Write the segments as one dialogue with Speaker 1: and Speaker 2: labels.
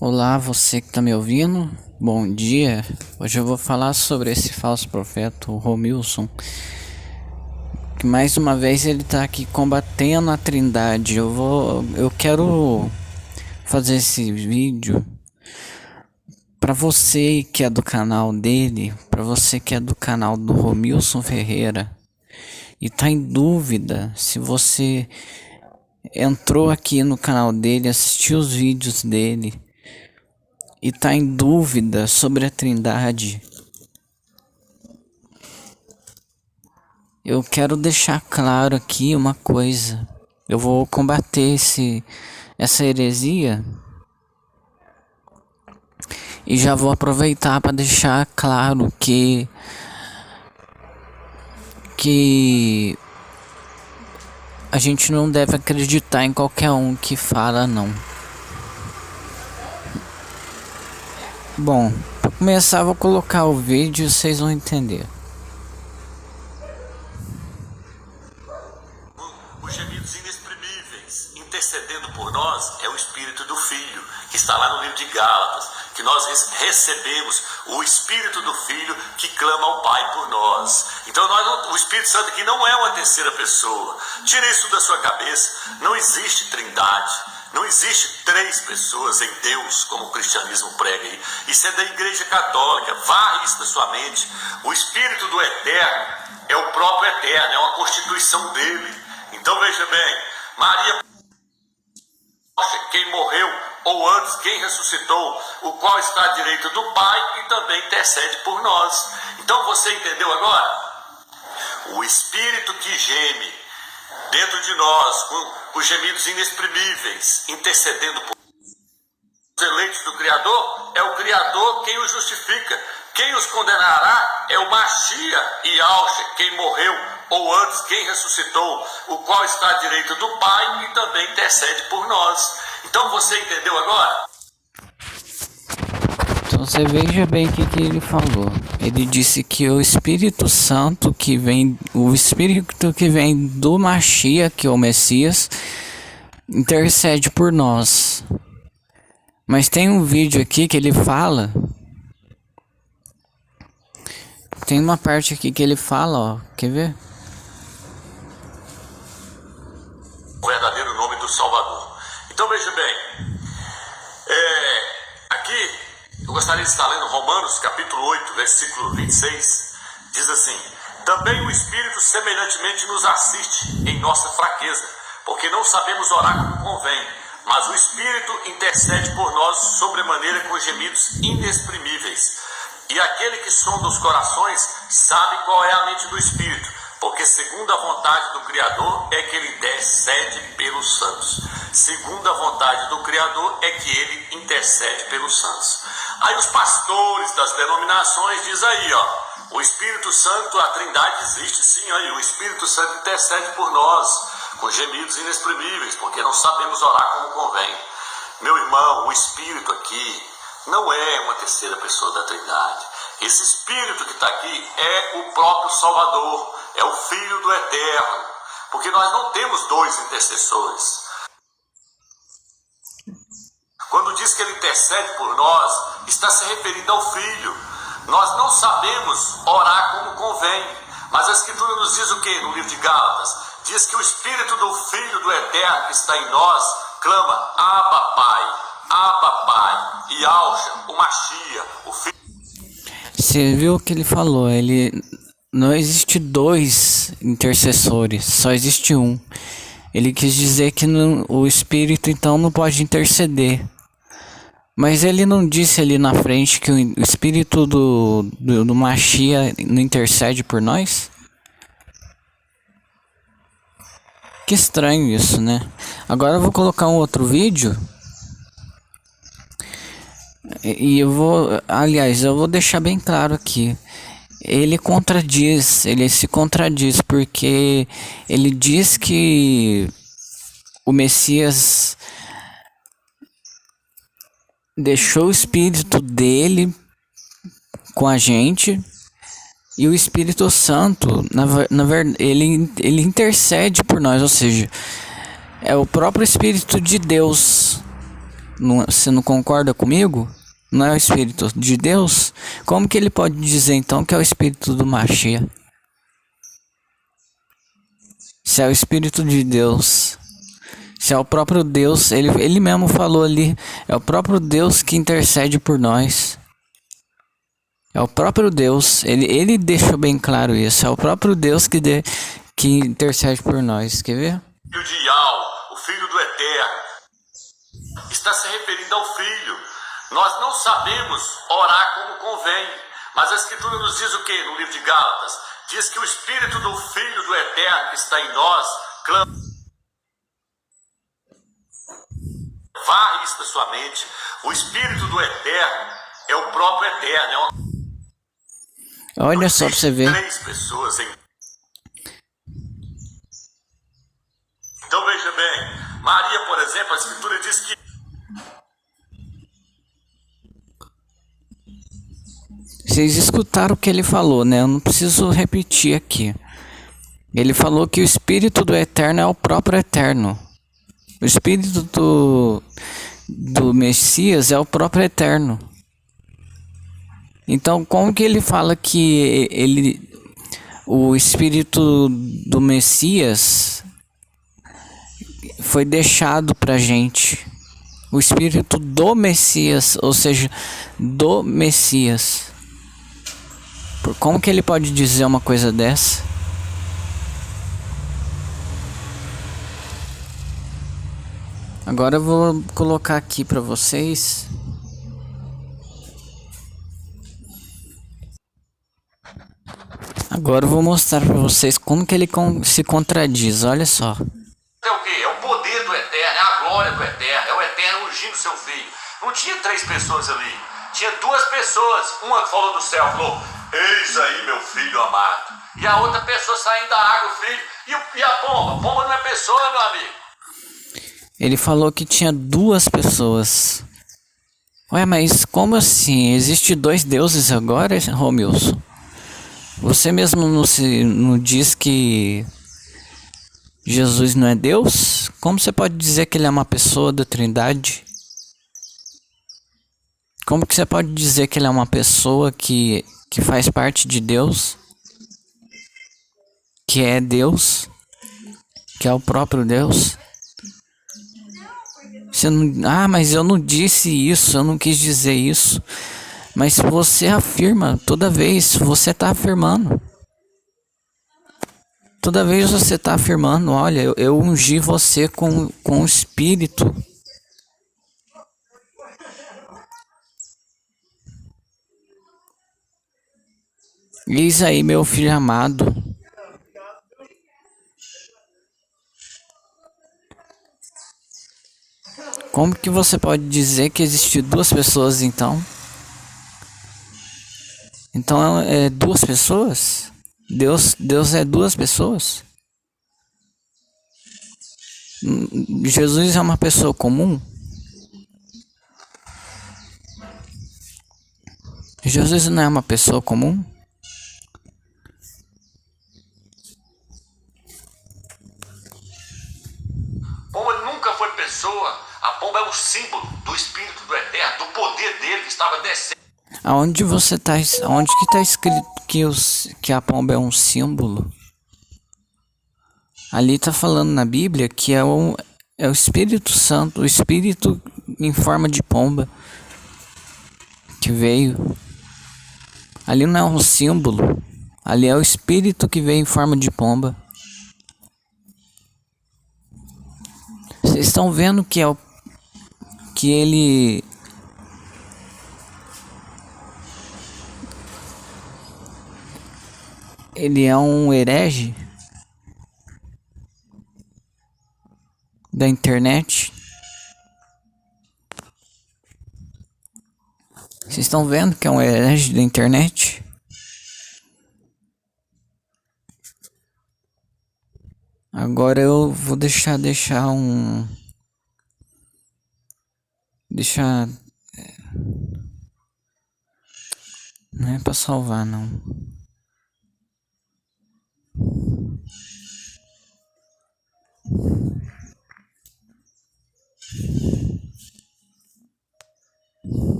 Speaker 1: Olá, você que está me ouvindo, bom dia. Hoje eu vou falar sobre esse falso profeta, o Romilson, que mais uma vez ele está aqui combatendo a Trindade. Eu quero fazer esse vídeo para você que é do canal dele, para você que é do canal do Romilson Ferreira e tá em dúvida se você entrou aqui no canal dele, assistiu os vídeos dele e tá em dúvida sobre a Trindade. Eu quero deixar claro aqui uma coisa. Eu vou combater essa heresia e já vou aproveitar para deixar claro que a gente não deve acreditar em qualquer um que fala não. Bom, para começar, vou colocar o vídeo e vocês vão entender.
Speaker 2: Os gemidos inexprimíveis, intercedendo por nós, é o Espírito do Filho, que está lá no livro de Gálatas, que nós recebemos o Espírito do Filho que clama ao Pai por nós. Então o Espírito Santo aqui não é uma terceira pessoa. Tire isso da sua cabeça. Não existe trindade. Não existe três pessoas em Deus, como o cristianismo prega aí. Isso é da Igreja Católica. Varre isso da sua mente. O Espírito do Eterno é o próprio Eterno, é uma constituição dele. Então veja bem, Maria, quem morreu, ou antes, quem ressuscitou, o qual está à direita do Pai e também intercede por nós. Então você entendeu agora? O Espírito que geme dentro de nós, com gemidos inexprimíveis, intercedendo por os eleitos do Criador, é o Criador quem os justifica. Quem os condenará é o Machia e Yahshua, quem morreu, ou antes, quem ressuscitou, o qual está à direita do Pai e também intercede por nós. Então você entendeu agora?
Speaker 1: Então você veja bem o que ele falou. Ele disse que o Espírito Santo que vem, o Espírito que vem do Machia, que é o Messias, intercede por nós. Mas tem um vídeo aqui que ele fala. Tem uma parte aqui que ele fala, ó. Quer ver?
Speaker 2: O verdadeiro nome do Salvador. Então veja bem. Aqui eu gostaria de estar lendo Romanos capítulo 8, versículo 26. Diz assim: também o Espírito semelhantemente nos assiste em nossa fraqueza, porque não sabemos orar como convém, mas o Espírito intercede por nós sobremaneira com gemidos inexprimíveis. E aquele que sonda os corações sabe qual é a mente do Espírito, porque segundo a vontade do Criador é que ele intercede pelos santos. Segundo a vontade do Criador é que ele intercede pelos santos. Aí os pastores das denominações dizem aí, ó, o Espírito Santo, a Trindade existe sim, aí o Espírito Santo intercede por nós, com gemidos inexprimíveis, porque não sabemos orar como convém. Meu irmão, o Espírito aqui não é uma terceira pessoa da Trindade. Esse Espírito que está aqui é o próprio Salvador, é o Filho do Eterno, porque nós não temos dois intercessores. Quando diz que ele intercede por nós, está se referindo ao Filho. Nós não sabemos orar como convém, mas a Escritura nos diz o que no livro de Gálatas? Diz que o Espírito do Filho do Eterno que está em nós clama: Abba Pai, Yahshua, o Machia, o Filho.
Speaker 1: Você viu o que ele falou? Ele não existe dois intercessores, só existe um. Ele quis dizer que o Espírito então não pode interceder. Mas ele não disse ali na frente que o Espírito do Machia não intercede por nós? Que estranho isso, né? Agora eu vou colocar um outro vídeo. E eu vou deixar bem claro aqui. Ele se contradiz, porque ele diz que o Messias deixou o Espírito dele com a gente, e o Espírito Santo, na verdade, ele intercede por nós, ou seja, é o próprio Espírito de Deus Você não concorda comigo? Não é o Espírito de Deus? Como que ele pode dizer então que é o Espírito do Mashiach? Se é o Espírito de Deus, se é o próprio Deus, ele mesmo falou ali, é o próprio Deus que intercede por nós. É o próprio Deus, ele deixou bem claro isso, é o próprio Deus que intercede por nós, quer ver?
Speaker 2: Filho de Yal, o Filho do Eterno, está se referindo ao Filho. Nós não sabemos orar como convém, mas a Escritura nos diz o que no livro de Gálatas? Diz que o Espírito do Filho do Eterno que está em nós clama. Varre isso da sua mente. O Espírito do Eterno é o próprio Eterno.
Speaker 1: Olha só pra você ver.
Speaker 2: 3 pessoas em... Então veja bem, Maria, por exemplo, a Escritura diz que
Speaker 1: vocês escutaram o que ele falou, né? Eu não preciso repetir aqui. Ele falou que o Espírito do Eterno é o próprio Eterno. O Espírito do Messias é o próprio Eterno. Então, como que ele fala que o Espírito do Messias foi deixado pra gente? O Espírito do Messias, ou seja, do Messias. Como que ele pode dizer uma coisa dessa? Agora eu vou colocar aqui para vocês. Agora eu vou mostrar para vocês como que ele se contradiz. Olha só.
Speaker 2: é o quê? É o poder do Eterno, é a glória do Eterno, é o Eterno ungindo seu Filho. Não tinha 3 pessoas ali, tinha 2 pessoas. Uma que falou do céu, falou: eis aí meu filho amado. E a outra pessoa saindo da água, o filho. E a pomba? A pomba não é pessoa, meu amigo.
Speaker 1: Ele falou que tinha 2 pessoas. Ué, mas como assim? Existe 2 deuses agora, Romilson? Você mesmo não diz que Jesus não é Deus? Como você pode dizer que ele é uma pessoa da Trindade? Como que você pode dizer que ele é uma pessoa que faz parte de Deus? Que é Deus? Que é o próprio Deus? Você não, mas eu não disse isso, eu não quis dizer isso. Mas você afirma, toda vez você está afirmando. Toda vez você está afirmando, olha, eu ungi você com o Espírito. Eis aí meu filho amado. Como que você pode dizer que existem 2 pessoas então? Então é 2 pessoas? Deus é 2 pessoas? Jesus é uma pessoa comum? Jesus não é uma pessoa comum?
Speaker 2: Pomba nunca foi pessoa. A pomba é um símbolo do Espírito do Eterno, do poder dele que estava descendo.
Speaker 1: Aonde que está escrito que a pomba é um símbolo? Ali está falando na Bíblia que é o Espírito Santo, o Espírito em forma de pomba que veio. Ali não é um símbolo, ali é o Espírito que veio em forma de pomba. Vocês estão vendo que ele é um herege da internet? Vocês estão vendo que é um herege da internet? Agora eu vou deixar não é pra salvar não.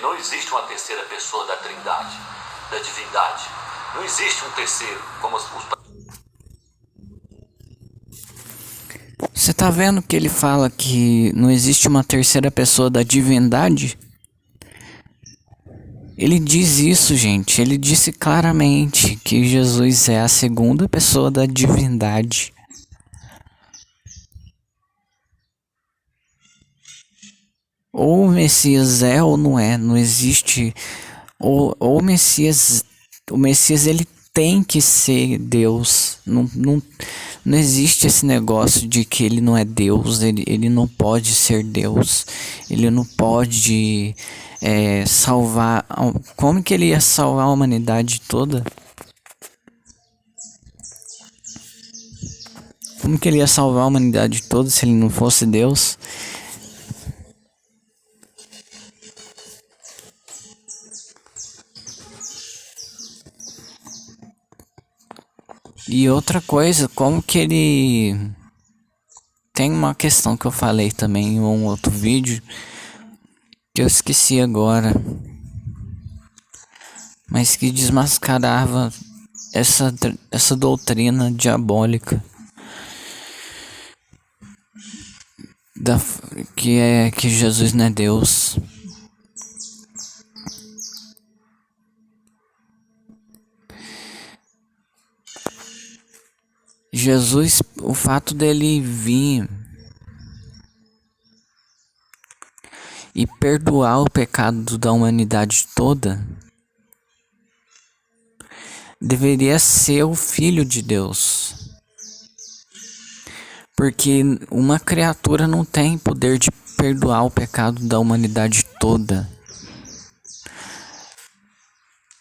Speaker 2: não existe uma terceira pessoa da Trindade, da divindade. Não existe um terceiro, como os...
Speaker 1: Você tá vendo que ele fala que não existe uma terceira pessoa da divindade? Ele diz isso, gente. Ele disse claramente que Jesus é a segunda pessoa da divindade. Ou o Messias é ou não é. Não existe. Ou o Messias. O Messias ele tem que ser Deus. Não existe esse negócio de que ele não é Deus. Ele não pode ser Deus. Ele não pode salvar. Como que ele ia salvar a humanidade toda? Como que ele ia salvar a humanidade toda se ele não fosse Deus? E outra coisa, como que ele... Tem uma questão que eu falei também em um outro vídeo, que eu esqueci agora, mas que desmascarava essa doutrina diabólica que Jesus não é Deus. Jesus, o fato dele vir e perdoar o pecado da humanidade toda, deveria ser o Filho de Deus. Porque uma criatura não tem poder de perdoar o pecado da humanidade toda.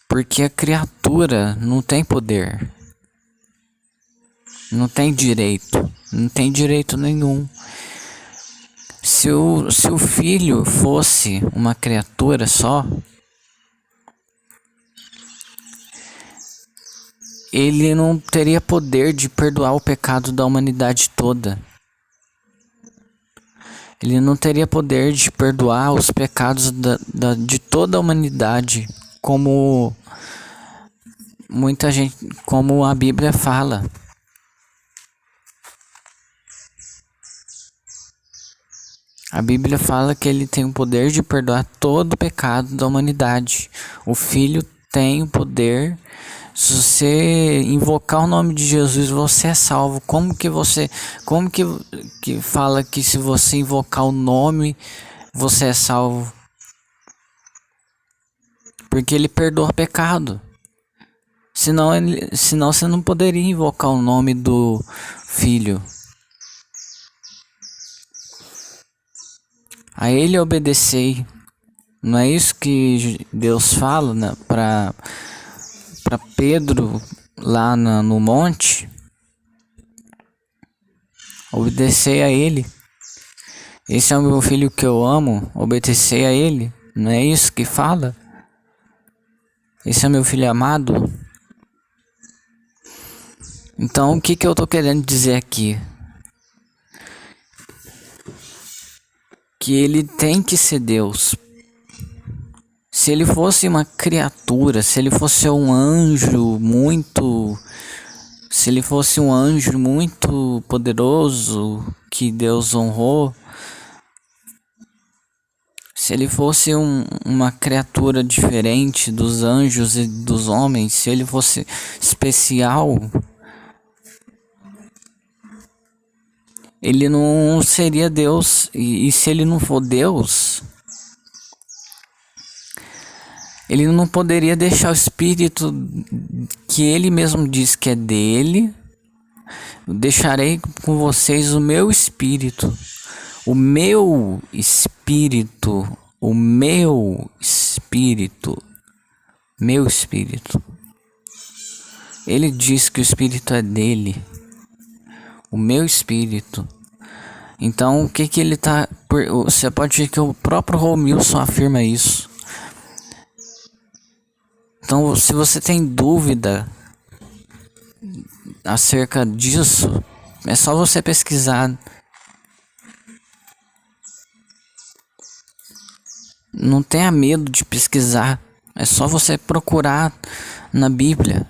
Speaker 1: Porque a criatura não tem poder. Não tem direito. Não tem direito nenhum. Se o filho fosse uma criatura só, ele não teria poder de perdoar o pecado da humanidade toda. Ele não teria poder de perdoar os pecados de toda a humanidade, como muita gente, como a Bíblia fala. A Bíblia fala que ele tem o poder de perdoar todo o pecado da humanidade. O Filho tem o poder. Se você invocar o nome de Jesus, você é salvo. Como que fala que se você invocar o nome, você é salvo? Porque ele perdoa pecado. Senão você não poderia invocar o nome do Filho. A ele obedecei. Não é isso que Deus fala, né, para Pedro lá no monte? Obedecei a ele. Esse é o meu filho que eu amo, obedecei a ele. Não é isso que fala? Esse é meu filho amado. Então o que eu tô querendo dizer aqui? Que ele tem que ser Deus. Se ele fosse uma criatura, se ele fosse um anjo muito poderoso que Deus honrou, se ele fosse uma criatura diferente dos anjos e dos homens, se ele fosse especial, ele não seria Deus. E se ele não for Deus, ele não poderia deixar o Espírito que ele mesmo diz que é dele. Deixarei com vocês o meu Espírito. O meu Espírito. O meu Espírito. Meu Espírito. Ele diz que o Espírito é dele. O meu Espírito. Então, o que ele tá... Você pode ver que o próprio Romilson afirma isso. Então, se você tem dúvida acerca disso, é só você pesquisar. Não tenha medo de pesquisar. É só você procurar na Bíblia.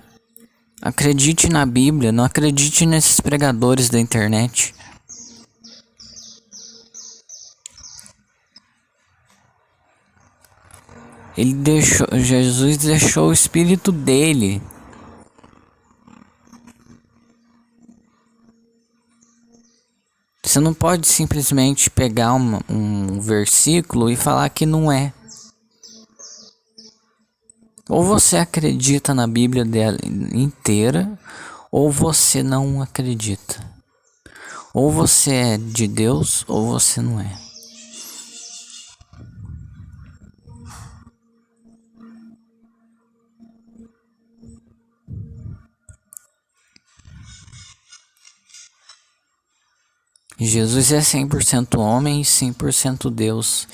Speaker 1: Acredite na Bíblia, não acredite nesses pregadores da internet. Jesus deixou o Espírito dele. Você não pode simplesmente pegar um versículo e falar que não é. Ou você acredita na Bíblia dela inteira, ou você não acredita. Ou você é de Deus, ou você não é. Jesus é 100% homem e 100% Deus.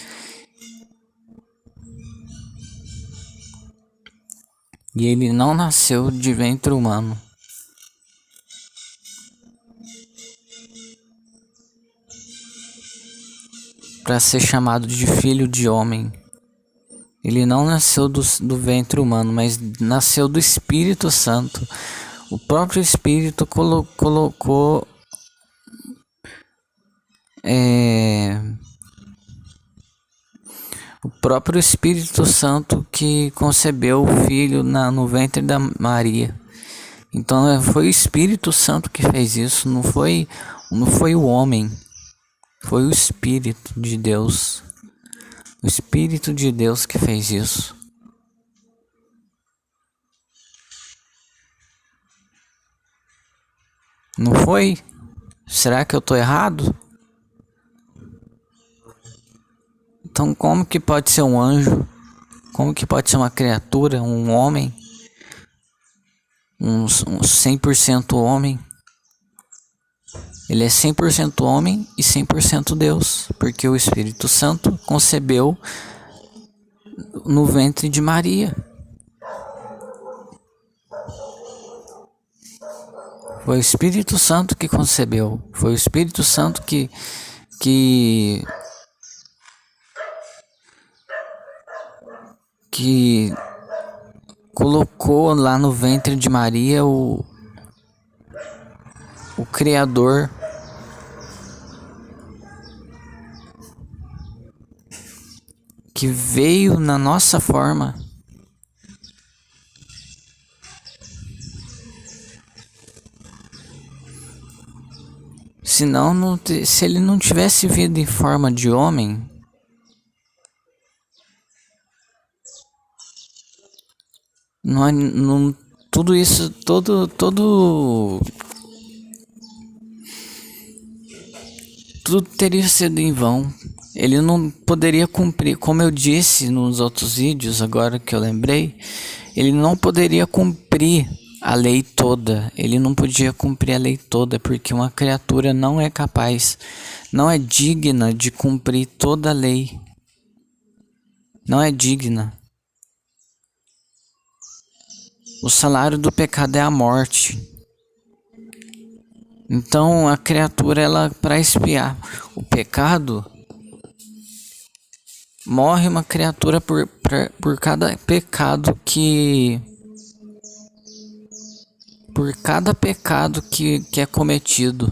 Speaker 1: E ele não nasceu de ventre humano. Para ser chamado de filho de homem. Ele não nasceu do ventre humano, mas nasceu do Espírito Santo. O próprio Espírito colocou o próprio Espírito Santo que concebeu o Filho no ventre da Maria. Então foi o Espírito Santo que fez isso, não foi o homem, foi o Espírito de Deus. O Espírito de Deus que fez isso. Não foi? Será que eu estou errado? Então como que pode ser um anjo? Como que pode ser uma criatura, um homem? Um 100% homem? Ele é 100% homem e 100% Deus, porque o Espírito Santo concebeu no ventre de Maria. Foi o Espírito Santo que concebeu, foi o Espírito Santo que colocou lá no ventre de Maria o Criador. Que veio na nossa forma. Senão, se ele não tivesse vindo em forma de homem, tudo isso, tudo teria sido em vão. Ele não poderia cumprir, como eu disse nos outros vídeos, agora que eu lembrei, ele não poderia cumprir a lei toda. Ele não podia cumprir a lei toda, porque uma criatura não é capaz, não é digna de cumprir toda a lei. Não é digna. O salário do pecado é a morte. Então a criatura, ela, para expiar o pecado, morre uma criatura por cada pecado que é cometido.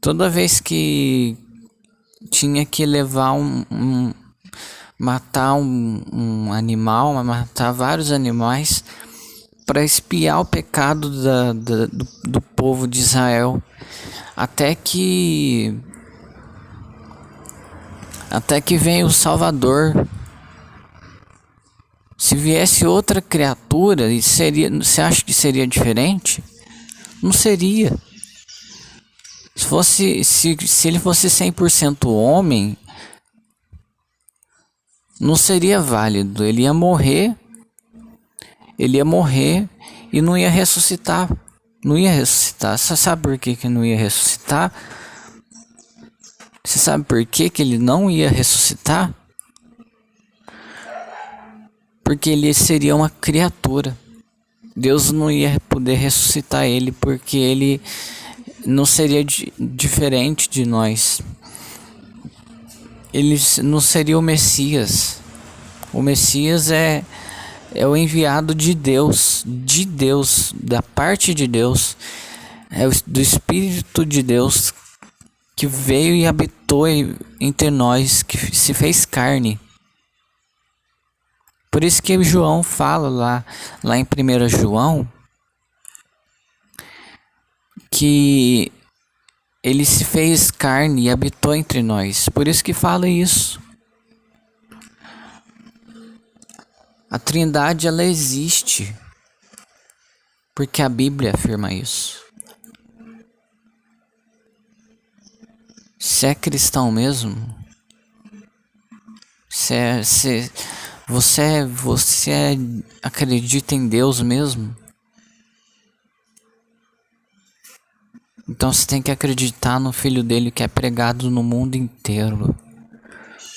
Speaker 1: Toda vez que tinha que levar matar um animal, matar vários animais para expiar o pecado do povo de Israel, até que vem o Salvador. Se viesse outra criatura, você acha que seria diferente? Não seria. Se ele fosse 100% homem, não seria válido. Ele ia morrer e não ia ressuscitar. Não ia ressuscitar. Você sabe por que não ia ressuscitar? Você sabe por que ele não ia ressuscitar? Porque ele seria uma criatura. Deus não ia poder ressuscitar ele, porque ele não seria diferente de nós. Ele não seria o Messias. O Messias é o enviado de Deus, da parte de Deus, do Espírito de Deus que veio e habitou entre nós, que se fez carne. Por isso que João fala lá em 1 João que ele se fez carne e habitou entre nós. Por isso que fala isso. A Trindade, ela existe, porque a Bíblia afirma isso. Se é cristão mesmo, você acredita em Deus mesmo? Então você tem que acreditar no Filho dele, que é pregado no mundo inteiro.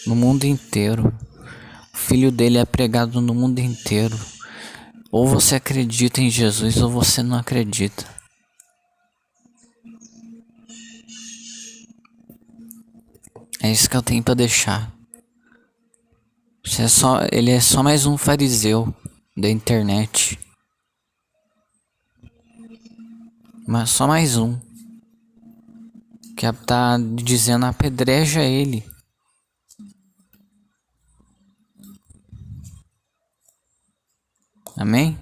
Speaker 1: No mundo inteiro. O Filho dele é pregado no mundo inteiro. Ou você acredita em Jesus ou você não acredita. É isso que eu tenho para deixar. Ele é só mais um fariseu da internet. Mas só mais um. Que tá dizendo apedreja ele. Amém?